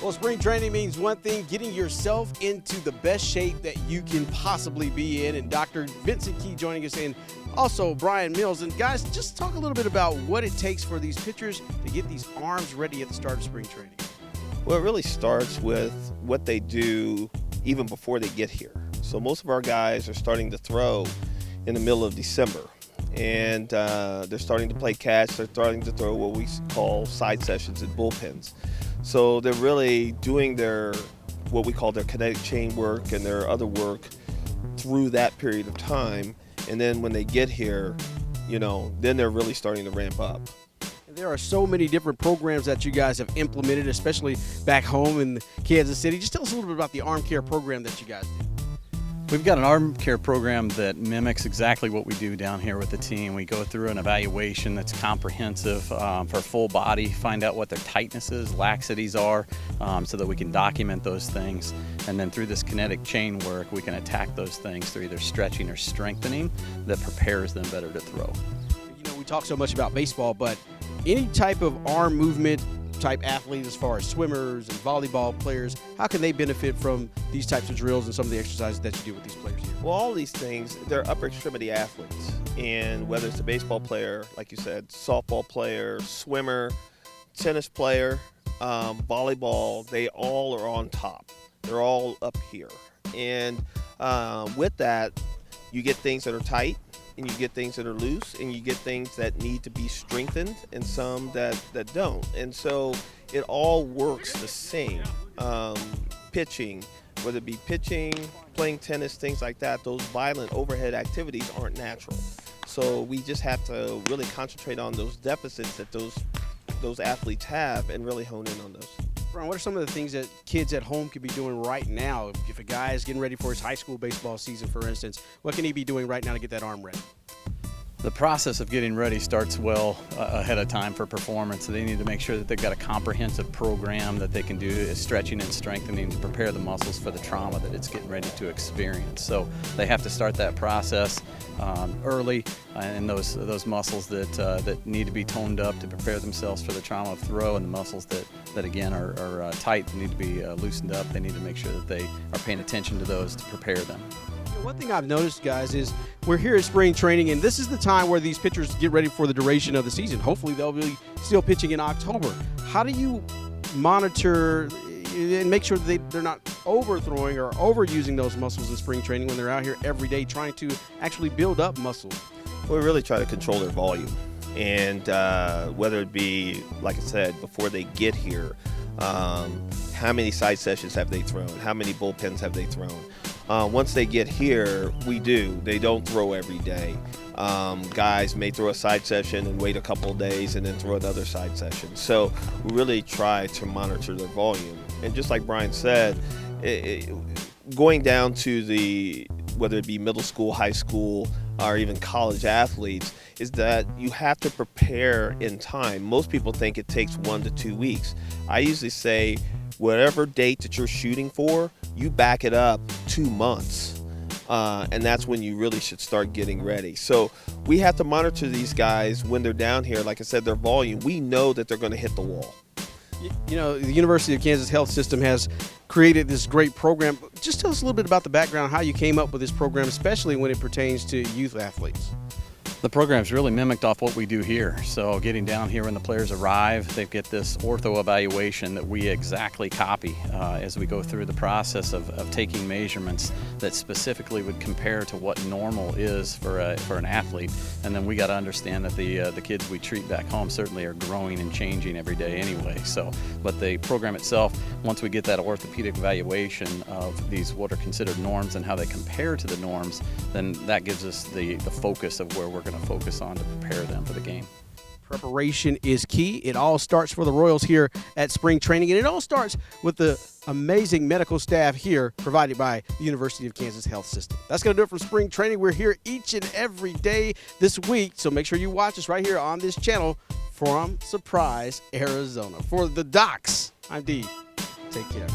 Well, spring training means one thing, getting yourself into the best shape that you can possibly be in. And Dr. Vincent Key joining us, and also Brian Mills. And guys, just talk a little bit about what it takes for these pitchers to get these arms ready at the start of spring training. Well, it really starts with what they do even before they get here. So most of our guys are starting to throw in the middle of December. And they're starting to play catch. They're starting to throw what we call side sessions and bullpens. So they're really doing their what we call their kinetic chain work and their other work through that period of time. And then when they get here, then they're really starting to ramp up. There are so many different programs that you guys have implemented, especially back home in Kansas City. Just tell us a little bit about the arm care program that you guys do. We've got an arm care program that mimics exactly what we do down here with the team. We go through an evaluation that's comprehensive for full body, find out what their tightnesses, laxities are, so that we can document those things. And then through this kinetic chain work, we can attack those things through either stretching or strengthening that prepares them better to throw. We talk so much about baseball, but any type of arm movement type athletes, as far as swimmers and volleyball players, how can they benefit from these types of drills and some of the exercises that you do with these players here? Well, all these things, they're upper extremity athletes. And whether it's a baseball player, like you said, softball player, swimmer, tennis player, volleyball, they all are on top. They're all up here. And with that, you get things that are tight, and you get things that are loose, and you get things that need to be strengthened and some that don't. And so it all works the same. Pitching, whether it be pitching, playing tennis, things like that, those violent overhead activities aren't natural. So we just have to really concentrate on those deficits that those athletes have and really hone in on those. Brian, what are some of the things that kids at home could be doing right now? If a guy is getting ready for his high school baseball season, for instance, what can he be doing right now to get that arm ready? The process of getting ready starts well ahead of time for performance. So they need to make sure that they've got a comprehensive program that they can do stretching and strengthening to prepare the muscles for the trauma that it's getting ready to experience. So they have to start that process early, and those muscles that need to be toned up to prepare themselves for the trauma of throw, and the muscles that again are tight need to be loosened up. They need to make sure that they are paying attention to those to prepare them. One thing I've noticed, guys, is we're here at spring training, and this is the time where these pitchers get ready for the duration of the season. Hopefully they'll be still pitching in October. How do you monitor and make sure that they're not overthrowing or overusing those muscles in spring training when they're out here every day trying to actually build up muscle? We really try to control their volume. And whether it be, like I said, before they get here, how many side sessions have they thrown? How many bullpens have they thrown? Once they get here, they don't throw every day. Guys may throw a side session and wait a couple of days and then throw another side session. So we really try to monitor their volume. And just like Brian said, going down to whether it be middle school, high school, or even college athletes, is that you have to prepare in time. Most people think it takes 1 to 2 weeks. I usually say whatever date that you're shooting for, you back it up 2 months. And that's when you really should start getting ready. So we have to monitor these guys when they're down here. Like I said, their volume, we know that they're going to hit the wall. The University of Kansas Health System has created this great program. Just tell us a little bit about the background, how you came up with this program, especially when it pertains to youth athletes. The program's really mimicked off what we do here. So getting down here when the players arrive, they get this ortho evaluation that we exactly copy as we go through the process of taking measurements that specifically would compare to what normal is for an athlete. And then we got to understand that the kids we treat back home certainly are growing and changing every day anyway. So, but the program itself, once we get that orthopedic evaluation of these what are considered norms and how they compare to the norms, then that gives us the focus of where we're going to focus on to prepare them for the game. Preparation is key. It all starts for the Royals here at spring training, and it all starts with the amazing medical staff here provided by the University of Kansas Health System. That's going to do it for spring training. We're here each and every day this week, so make sure you watch us right here on this channel from Surprise, Arizona. For the Docs, I'm Dee. Take care.